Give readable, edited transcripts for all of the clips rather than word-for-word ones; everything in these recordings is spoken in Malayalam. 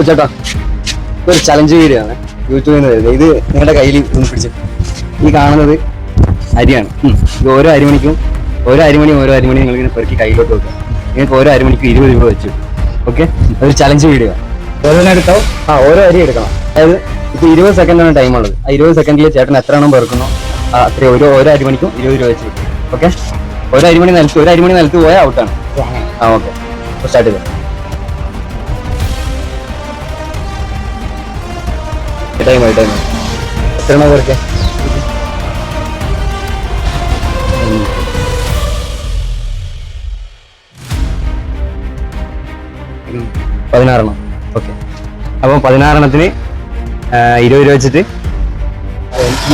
ചേട്ടാ ഒരു ചലഞ്ച് വീഡിയോ ആണ് യൂട്യൂബിൽ നിന്ന് വരുന്നത്. ഇത് നിങ്ങളുടെ കയ്യിൽ ഒന്ന് പിടിച്ച് ഈ കാണുന്നത് അരിയാണ്. ഇത് ഓരോ അരിമണിക്കും ഓരോ അരിമണി നിങ്ങൾ ഇങ്ങനെ പെറുക്കി കയ്യിലോട്ട് വെക്കുക. നിങ്ങൾക്ക് ഓരോ അരിമണിക്കും 20 രൂപ വെച്ചു. ഓക്കെ, അതൊരു ചലഞ്ച് വീഡിയോ ആണ്. ഓരോന്നെടുത്തോ, ഓരോ അരി എടുക്കണം. അതായത് ഇപ്പോൾ 20 സെക്കൻഡാണ് ടൈം ഉള്ളത്. ആ 20 സെക്കൻഡിൽ ചേട്ടൻ എത്ര എണ്ണം പെറുക്കുന്നോ അത്രയും ഓരോ അരിമണിക്കും 20 രൂപ വെച്ച്. ഓക്കെ, ഒരു അരിമണി നിലത്ത് പോയാൽ ഔട്ടാണ്. ഓക്കെ, സ്റ്റാർട്ട് ചെയ്തോ. ടൈം എത്ര എണ്ണം പെറുക്കെ? 16 എണ്ണം. ഓക്കെ, അപ്പം 16 എണ്ണത്തിന് 20 രൂപ വെച്ചിട്ട്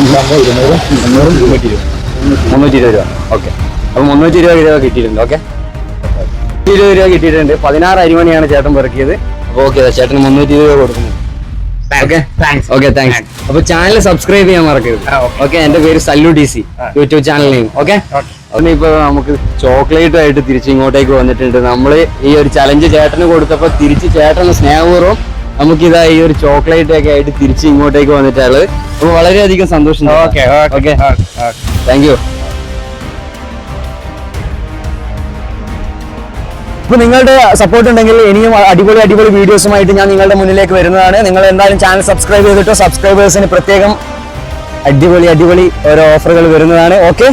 320 രൂപ. ഓക്കെ, അപ്പം 320 രൂപ കിട്ടിയിട്ടുണ്ട്. ഓക്കെ, 20 രൂപ കിട്ടിയിട്ടുണ്ട്. 16 അരിമണിയാണ് ചേട്ടൻ പെറുക്കിയത്. അപ്പോൾ ഓക്കെ, ചേട്ടന് 320 രൂപ കൊടുക്കുന്നു. Okay, thanks. അപ്പൊ ചാനൽ സബ്സ്ക്രൈബ് ചെയ്യാൻ മറക്കരുത്. ഓക്കെ, എന്റെ പേര് സല്ലു DC, YouTube channel name. Okay, ഇപ്പൊ നമുക്ക് ചോക്ലേറ്റ് ആയിട്ട് തിരിച്ച് ഇങ്ങോട്ടേക്ക് വന്നിട്ടുണ്ട്. നമ്മള് ഈ ഒരു ചലഞ്ച് ചേട്ടന് കൊടുത്തപ്പോ തിരിച്ച് ചേട്ടന് സ്നേഹപൂർവ്വം നമുക്കിതാ ഈ ഒരു ചോക്ലേറ്റ് ഒക്കെ ആയിട്ട് തിരിച്ച് ഇങ്ങോട്ടേക്ക് വന്നിട്ടുള്ളത്. അപ്പൊ വളരെയധികം സന്തോഷം. Okay, thank you. ഇപ്പൊ നിങ്ങളുടെ സപ്പോർട്ട് ഉണ്ടെങ്കിൽ ഇനിയും അടിപൊളി വീഡിയോസുമായിട്ട് ഞാൻ നിങ്ങളുടെ മുന്നിലേക്ക് വരുന്നതാണ്. നിങ്ങൾ എന്തായാലും ചാനൽ സബ്സ്ക്രൈബ് ചെയ്തിട്ടോ. സബ്സ്ക്രൈബേഴ്സിന് പ്രത്യേകം അടിപൊളി ഓരോ ഓഫറുകൾ വരുന്നതാണ്. ഓക്കെ.